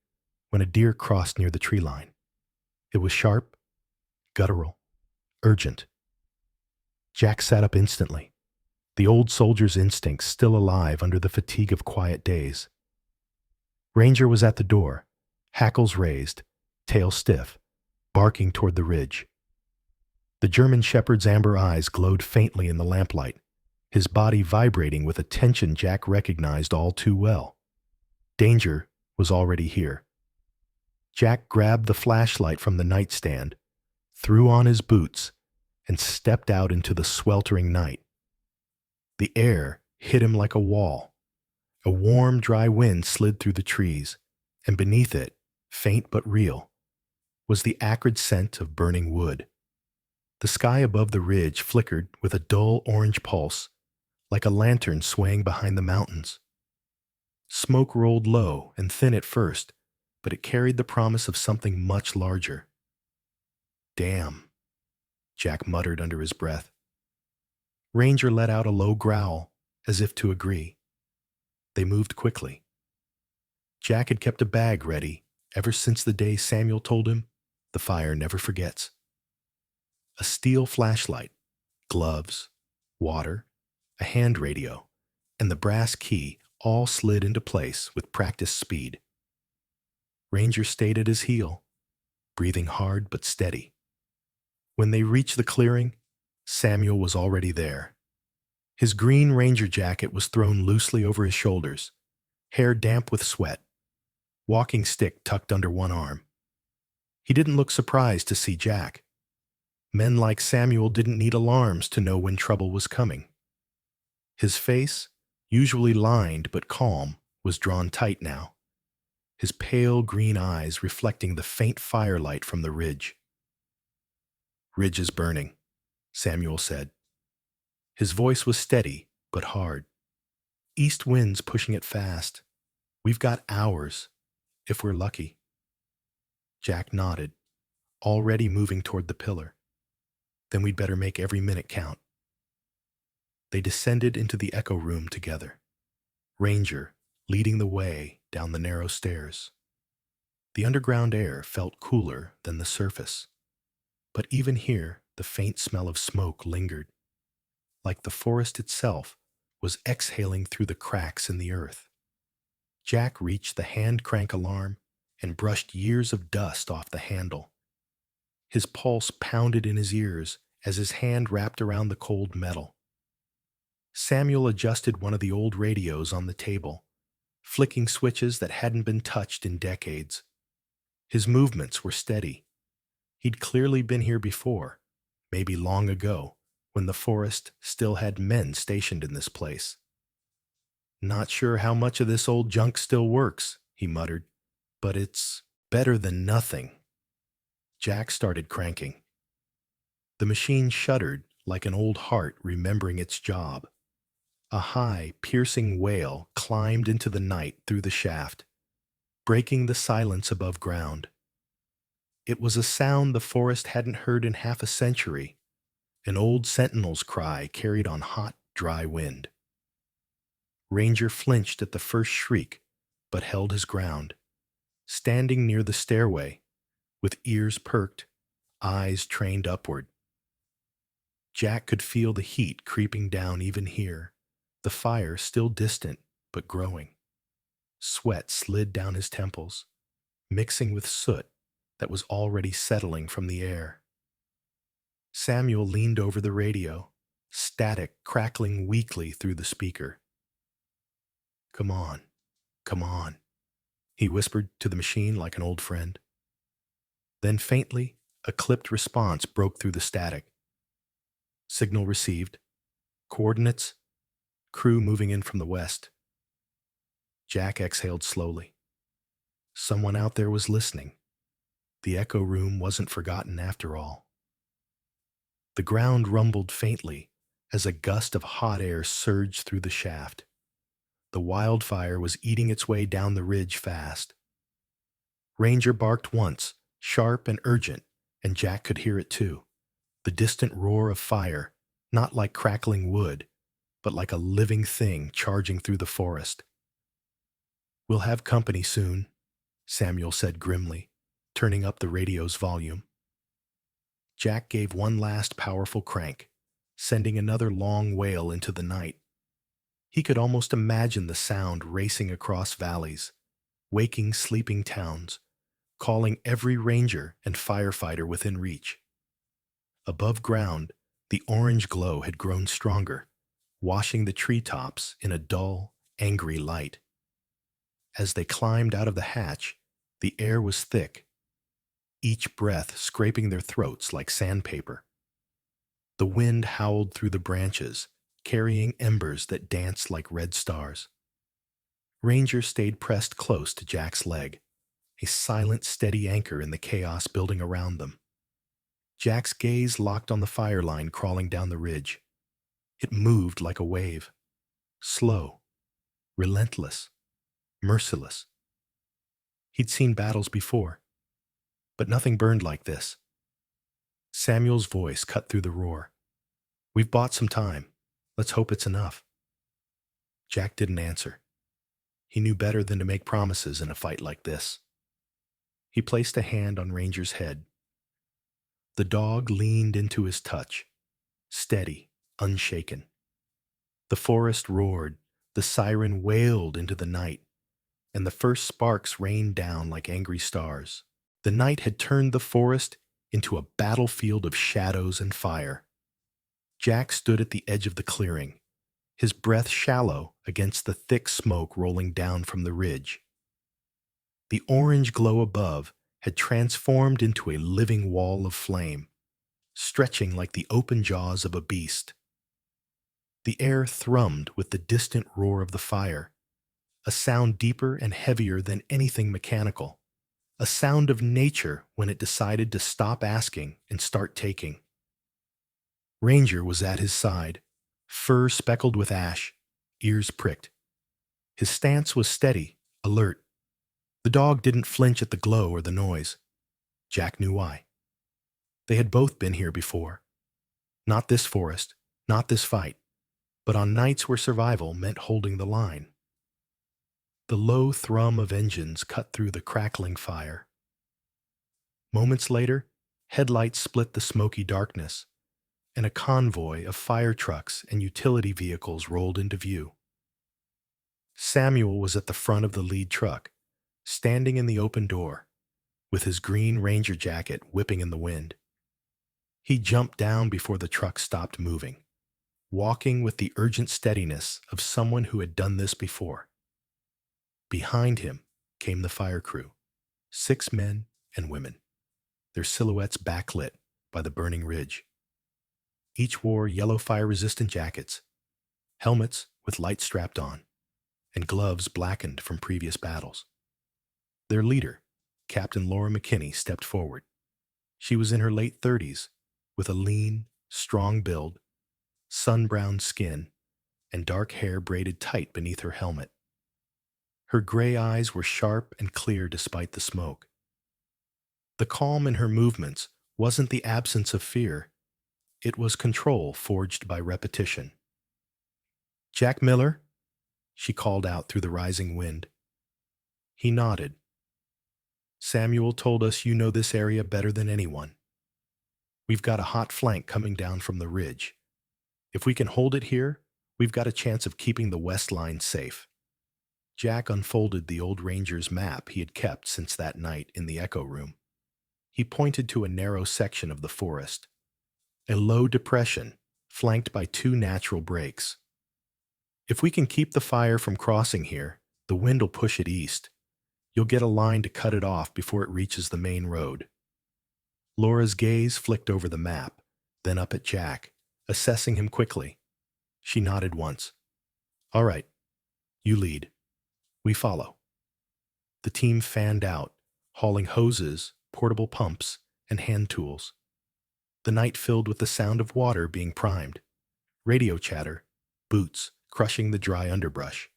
when a deer crossed near the tree line. It was sharp, guttural, urgent. Jack sat up instantly, the old soldier's instincts still alive under the fatigue of quiet days. Ranger was at the door, hackles raised, tail stiff, barking toward the ridge. The German shepherd's amber eyes glowed faintly in the lamplight, his body vibrating with a tension Jack recognized all too well. Danger was already here. Jack grabbed the flashlight from the nightstand, threw on his boots, and stepped out into the sweltering night. The air hit him like a wall. A warm, dry wind slid through the trees, and beneath it, faint but real, was the acrid scent of burning wood. The sky above the ridge flickered with a dull orange pulse, like a lantern swaying behind the mountains. Smoke rolled low and thin at first, but it carried the promise of something much larger. "Damn," Jack muttered under his breath. Ranger let out a low growl, as if to agree. They moved quickly. Jack had kept a bag ready ever since the day Samuel told him, "The fire never forgets." A steel flashlight, gloves, water, a hand radio, and the brass key all slid into place with practiced speed. Ranger stayed at his heel, breathing hard but steady. When they reached the clearing, Samuel was already there. His green ranger jacket was thrown loosely over his shoulders, hair damp with sweat, walking stick tucked under one arm. He didn't look surprised to see Jack. Men like Samuel didn't need alarms to know when trouble was coming. His face, usually lined but calm, was drawn tight now, his pale green eyes reflecting the faint firelight from the ridge. "Ridge is burning," Samuel said. His voice was steady but hard. "East wind's pushing it fast. We've got hours, if we're lucky." Jack nodded, already moving toward the pillar. "Then we'd better make every minute count." They descended into the echo room together, Ranger leading the way down the narrow stairs. The underground air felt cooler than the surface, but even here the faint smell of smoke lingered, like the forest itself was exhaling through the cracks in the earth. Jack reached the hand crank alarm and brushed years of dust off the handle. His pulse pounded in his ears as his hand wrapped around the cold metal. Samuel adjusted one of the old radios on the table, flicking switches that hadn't been touched in decades. His movements were steady. He'd clearly been here before, maybe long ago, when the forest still had men stationed in this place. "Not sure how much of this old junk still works," he muttered, "but it's better than nothing." Jack started cranking. The machine shuddered like an old heart remembering its job. A high, piercing wail climbed into the night through the shaft, breaking the silence above ground. It was a sound the forest hadn't heard in half a century, an old sentinel's cry carried on hot, dry wind. Ranger flinched at the first shriek, but held his ground, standing near the stairway, with ears perked, eyes trained upward. Jack could feel the heat creeping down even here, the fire still distant but growing. Sweat slid down his temples, mixing with soot that was already settling from the air. Samuel leaned over the radio, static crackling weakly through the speaker. "Come on, come on," he whispered to the machine like an old friend. Then faintly, a clipped response broke through the static. "Signal received. Coordinates. Crew moving in from the west." Jack exhaled slowly. Someone out there was listening. The echo room wasn't forgotten after all. The ground rumbled faintly as a gust of hot air surged through the shaft. The wildfire was eating its way down the ridge fast. Ranger barked once, sharp and urgent, and Jack could hear it too. The distant roar of fire, not like crackling wood, but like a living thing charging through the forest. "We'll have company soon," Samuel said grimly, turning up the radio's volume. Jack gave one last powerful crank, sending another long wail into the night. He could almost imagine the sound racing across valleys, waking sleeping towns, calling every ranger and firefighter within reach. Above ground, the orange glow had grown stronger, washing the treetops in a dull, angry light. As they climbed out of the hatch, the air was thick, each breath scraping their throats like sandpaper. The wind howled through the branches, carrying embers that danced like red stars. Ranger stayed pressed close to Jack's leg, a silent, steady anchor in the chaos building around them. Jack's gaze locked on the fire line crawling down the ridge. It moved like a wave, slow, relentless, merciless. He'd seen battles before, but nothing burned like this. Samuel's voice cut through the roar. "We've bought some time. Let's hope it's enough." Jack didn't answer. He knew better than to make promises in a fight like this. He placed a hand on Ranger's head. The dog leaned into his touch, steady, unshaken. The forest roared, the siren wailed into the night, and the first sparks rained down like angry stars. The night had turned the forest into a battlefield of shadows and fire. Jack stood at the edge of the clearing, his breath shallow against the thick smoke rolling down from the ridge. The orange glow above had transformed into a living wall of flame, stretching like the open jaws of a beast. The air thrummed with the distant roar of the fire, a sound deeper and heavier than anything mechanical, a sound of nature when it decided to stop asking and start taking. Ranger was at his side, fur speckled with ash, ears pricked. His stance was steady, alert. The dog didn't flinch at the glow or the noise. Jack knew why. They had both been here before. Not this forest, not this fight, but on nights where survival meant holding the line. The low thrum of engines cut through the crackling fire. Moments later, headlights split the smoky darkness, and a convoy of fire trucks and utility vehicles rolled into view. Samuel was at the front of the lead truck, standing in the open door, with his green Ranger jacket whipping in the wind. He jumped down before the truck stopped moving, walking with the urgent steadiness of someone who had done this before. Behind him came the fire crew, 6 men and women, their silhouettes backlit by the burning ridge. Each wore yellow fire-resistant jackets, helmets with lights strapped on, and gloves blackened from previous battles. Their leader, Captain Laura McKinney, stepped forward. She was in her late 30s, with a lean, strong build, sun-browned skin, and dark hair braided tight beneath her helmet. Her gray eyes were sharp and clear despite the smoke. The calm in her movements wasn't the absence of fear. It was control forged by repetition. "Jack Miller?" she called out through the rising wind. He nodded. "Samuel told us you know this area better than anyone. We've got a hot flank coming down from the ridge. If we can hold it here, we've got a chance of keeping the west line safe." Jack unfolded the old ranger's map he had kept since that night in the echo room. He pointed to a narrow section of the forest, a low depression flanked by 2 natural breaks. "If we can keep the fire from crossing here, the wind will push it east. You'll get a line to cut it off before it reaches the main road." Laura's gaze flicked over the map, then up at Jack, assessing him quickly. She nodded once. "All right, you lead. We follow." The team fanned out, hauling hoses, portable pumps, and hand tools. The night filled with the sound of water being primed, radio chatter, boots crushing the dry underbrush.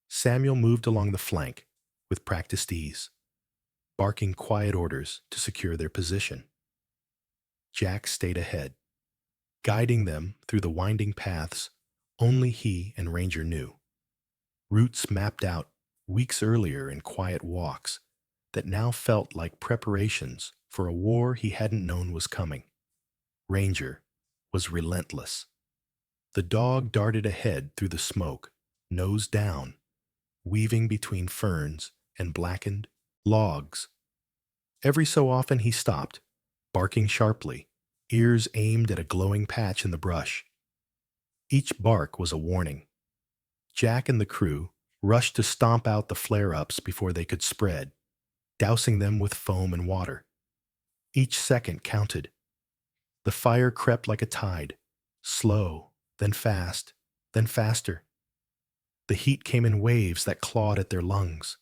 Samuel moved along the flank with practiced ease, barking quiet orders to secure their position. Jack stayed ahead, guiding them through the winding paths only he and Ranger knew. Routes mapped out weeks earlier in quiet walks that now felt like preparations for a war he hadn't known was coming. Ranger was relentless. The dog darted ahead through the smoke, nose down, weaving between ferns and blackened logs. Every so often he stopped, barking sharply, ears aimed at a glowing patch in the brush. Each bark was a warning. Jack and the crew rushed to stomp out the flare-ups before they could spread, dousing them with foam and water. Each second counted. The fire crept like a tide, slow, then fast, then faster. The heat came in waves that clawed at their lungs.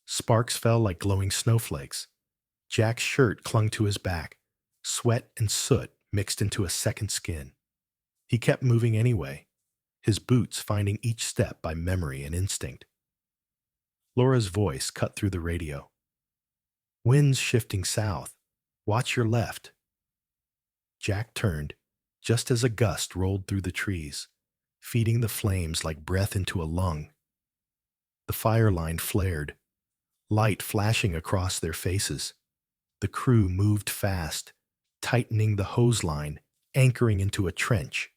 Sparks fell like glowing snowflakes. Jack's shirt clung to his back. Sweat and soot mixed into a second skin. He kept moving anyway, his boots finding each step by memory and instinct. Laura's voice cut through the radio. "Wind's shifting south. Watch your left." Jack turned, just as a gust rolled through the trees, feeding the flames like breath into a lung. The fire line flared, light flashing across their faces. The crew moved fast, tightening the hose line, anchoring into a trench.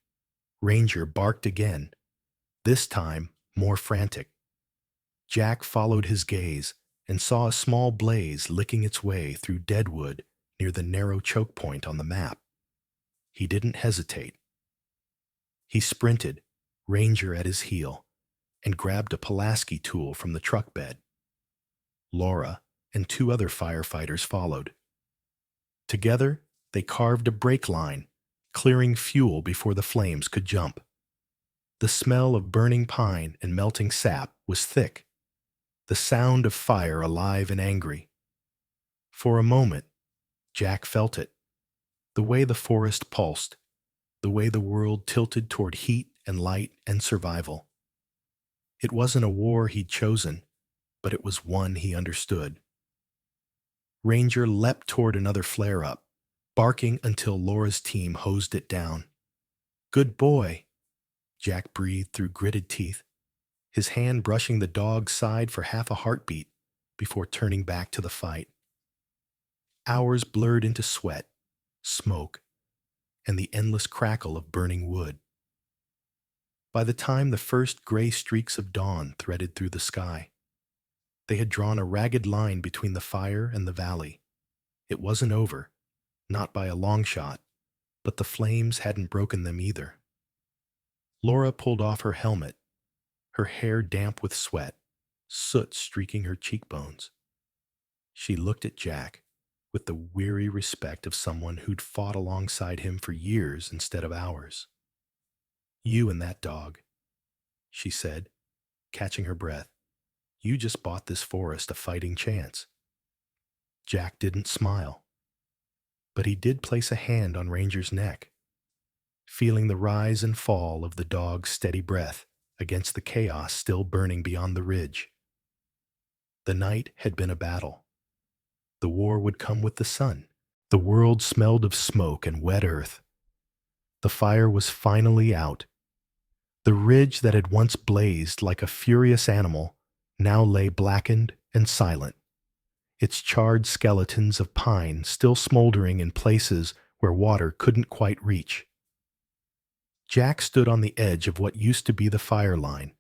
Ranger barked again, this time more frantic. Jack followed his gaze and saw a small blaze licking its way through dead wood near the narrow choke point on the map. He didn't hesitate. He sprinted, Ranger at his heel, and grabbed a Pulaski tool from the truck bed. Laura and two other firefighters followed. Together, they carved a brake line, clearing fuel before the flames could jump. The smell of burning pine and melting sap was thick, the sound of fire alive and angry. For a moment, Jack felt it, the way the forest pulsed, the way the world tilted toward heat and light and survival. It wasn't a war he'd chosen, but it was one he understood. Ranger leapt toward another flare-up, barking until Laura's team hosed it down. "Good boy," Jack breathed through gritted teeth, his hand brushing the dog's side for half a heartbeat before turning back to the fight. Hours blurred into sweat, smoke, and the endless crackle of burning wood. By the time the first gray streaks of dawn threaded through the sky, they had drawn a ragged line between the fire and the valley. It wasn't over, not by a long shot, but the flames hadn't broken them either. Laura pulled off her helmet, her hair damp with sweat, soot streaking her cheekbones. She looked at Jack with the weary respect of someone who'd fought alongside him for years instead of hours. "You and that dog," she said, catching her breath. "You just bought this forest a fighting chance." Jack didn't smile, but he did place a hand on Ranger's neck, feeling the rise and fall of the dog's steady breath against the chaos still burning beyond the ridge. The night had been a battle. The war would come with the sun. The world smelled of smoke and wet earth. The fire was finally out. The ridge that had once blazed like a furious animal now lay blackened and silent, its charred skeletons of pine still smoldering in places where water couldn't quite reach. Jack stood on the edge of what used to be the fire line,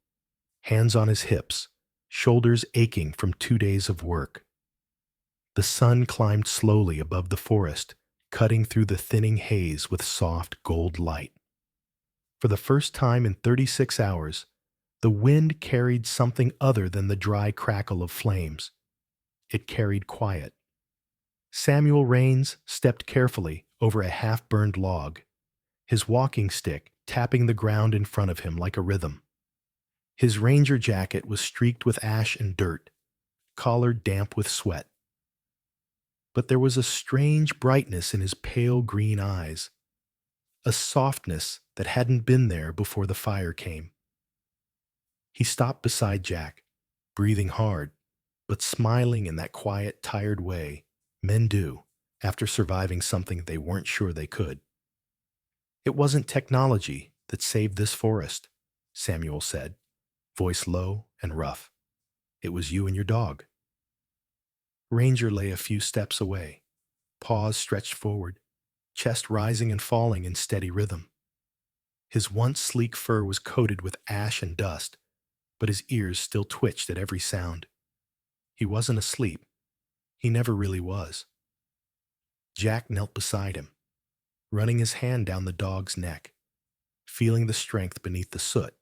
hands on his hips, shoulders aching from 2 days of work. The sun climbed slowly above the forest, cutting through the thinning haze with soft gold light. For the first time in 36 hours, the wind carried something other than the dry crackle of flames. It carried quiet. Samuel Rains stepped carefully over a half-burned log, his walking stick tapping the ground in front of him like a rhythm. His ranger jacket was streaked with ash and dirt, collar damp with sweat. But there was a strange brightness in his pale green eyes, a softness that hadn't been there before the fire came. He stopped beside Jack, breathing hard, but smiling in that quiet, tired way men do after surviving something they weren't sure they could. "It wasn't technology that saved this forest," Samuel said, voice low and rough. "It was you and your dog." Ranger lay a few steps away, paws stretched forward, chest rising and falling in steady rhythm. His once sleek fur was coated with ash and dust, but his ears still twitched at every sound. He wasn't asleep. He never really was. Jack knelt beside him, running his hand down the dog's neck, feeling the strength beneath the soot.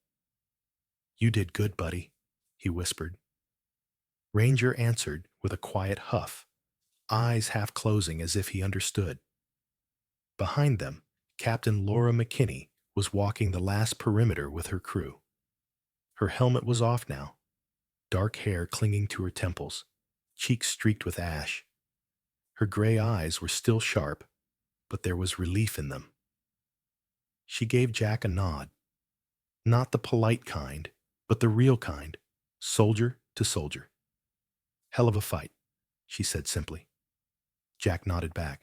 "You did good, buddy," he whispered. Ranger answered with a quiet huff, eyes half closing as if he understood. Behind them, Captain Laura McKinney was walking the last perimeter with her crew. Her helmet was off now, dark hair clinging to her temples, cheeks streaked with ash. Her gray eyes were still sharp, but there was relief in them. She gave Jack a nod, not the polite kind, but the real kind, soldier to soldier. Hell of a fight, she said simply. Jack nodded back.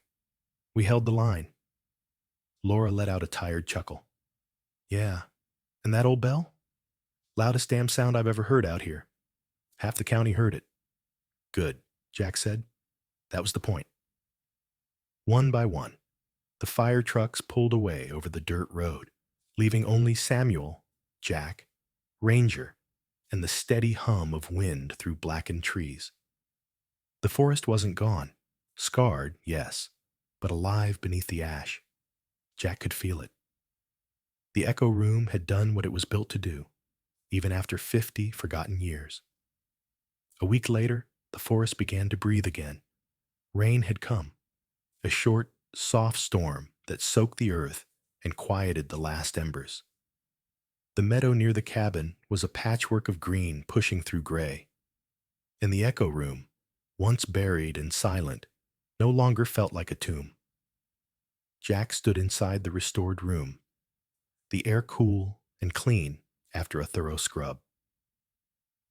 We held the line. Laura let out a tired chuckle. Yeah, and that old bell? Loudest damn sound I've ever heard out here. Half the county heard it. Good, Jack said. That was the point. One by one, the fire trucks pulled away over the dirt road, leaving only Samuel, Jack, Ranger, and the steady hum of wind through blackened trees. The forest wasn't gone. Scarred, yes, but alive beneath the ash. Jack could feel it. The Echo Room had done what it was built to do, even after 50 forgotten years. A week later, the forest began to breathe again. Rain had come, a short, soft storm that soaked the earth and quieted the last embers. The meadow near the cabin was a patchwork of green pushing through gray. In the Echo Room, once buried and silent, no longer felt like a tomb. Jack stood inside the restored room, the air cool and clean after a thorough scrub.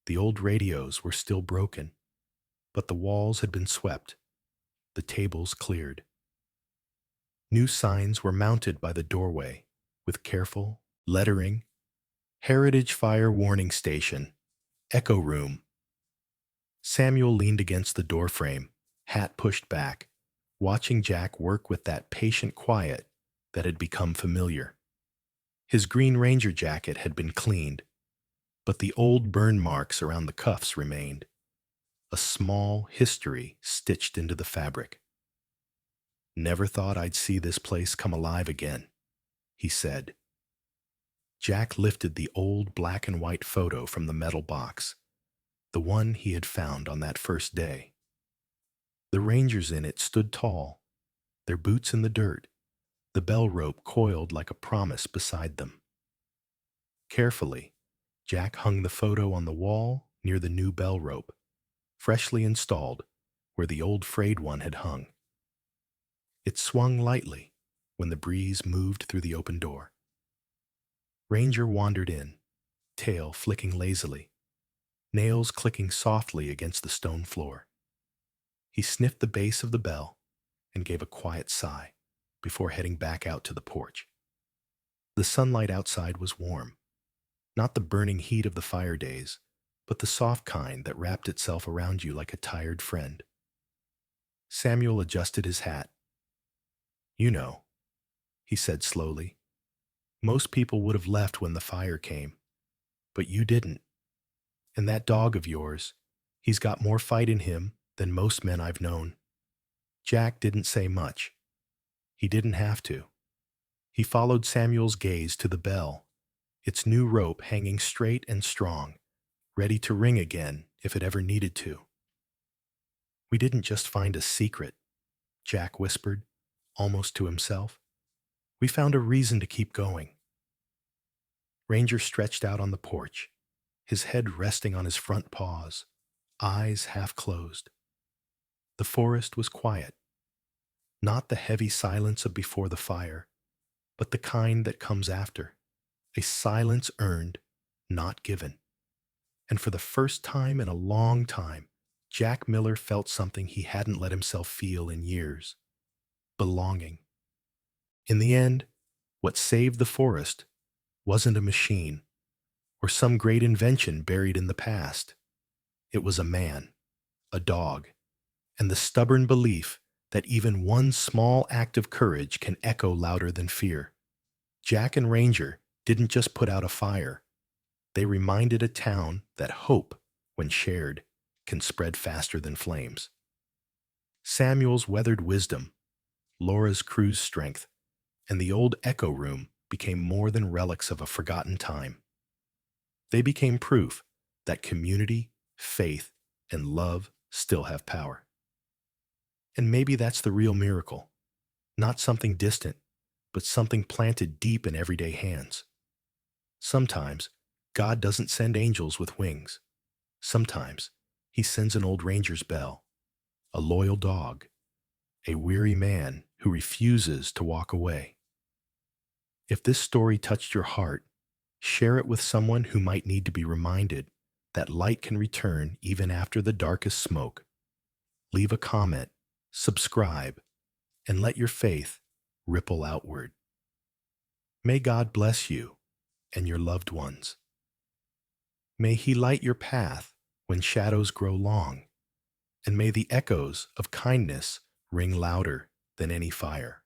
The old radios were still broken, but the walls had been swept, the tables cleared. New signs were mounted by the doorway with careful lettering: Heritage Fire Warning Station, Echo Room. Samuel leaned against the doorframe, hat pushed back, watching Jack work with that patient quiet that had become familiar. His Green Ranger jacket had been cleaned, but the old burn marks around the cuffs remained, a small history stitched into the fabric. Never thought I'd see this place come alive again, he said. Jack lifted the old black and white photo from the metal box, the one he had found on that first day. The Rangers in it stood tall, their boots in the dirt, the bell rope coiled like a promise beside them. Carefully, Jack hung the photo on the wall near the new bell rope, freshly installed where the old frayed one had hung. It swung lightly when the breeze moved through the open door. Ranger wandered in, tail flicking lazily, nails clicking softly against the stone floor. He sniffed the base of the bell and gave a quiet sigh before heading back out to the porch. The sunlight outside was warm, not the burning heat of the fire days, but the soft kind that wrapped itself around you like a tired friend. Samuel adjusted his hat. You know, he said slowly, most people would have left when the fire came, but you didn't. And that dog of yours, he's got more fight in him than most men I've known. Jack didn't say much. He didn't have to. He followed Samuel's gaze to the bell, its new rope hanging straight and strong, ready to ring again if it ever needed to. We didn't just find a secret, Jack whispered, almost to himself. We found a reason to keep going. Ranger stretched out on the porch, his head resting on his front paws, eyes half closed. The forest was quiet, not the heavy silence of before the fire, but the kind that comes after, a silence earned, not given. And for the first time in a long time, Jack Miller felt something he hadn't let himself feel in years: belonging. In the end, what saved the forest wasn't a machine or some great invention buried in the past. It was a man, a dog, and the stubborn belief that even one small act of courage can echo louder than fear. Jack and Ranger didn't just put out a fire. They reminded a town that hope, when shared, can spread faster than flames. Samuel's weathered wisdom, Laura's crew's strength, and the old Echo Room became more than relics of a forgotten time. They became proof that community, faith, and love still have power. And maybe that's the real miracle. Not something distant, but something planted deep in everyday hands. Sometimes, God doesn't send angels with wings. Sometimes, He sends an old ranger's bell, a loyal dog, a weary man who refuses to walk away. If this story touched your heart, share it with someone who might need to be reminded that light can return even after the darkest smoke. Leave a comment, subscribe, and let your faith ripple outward. May God bless you and your loved ones. May He light your path when shadows grow long, and may the echoes of kindness ring louder than any fire.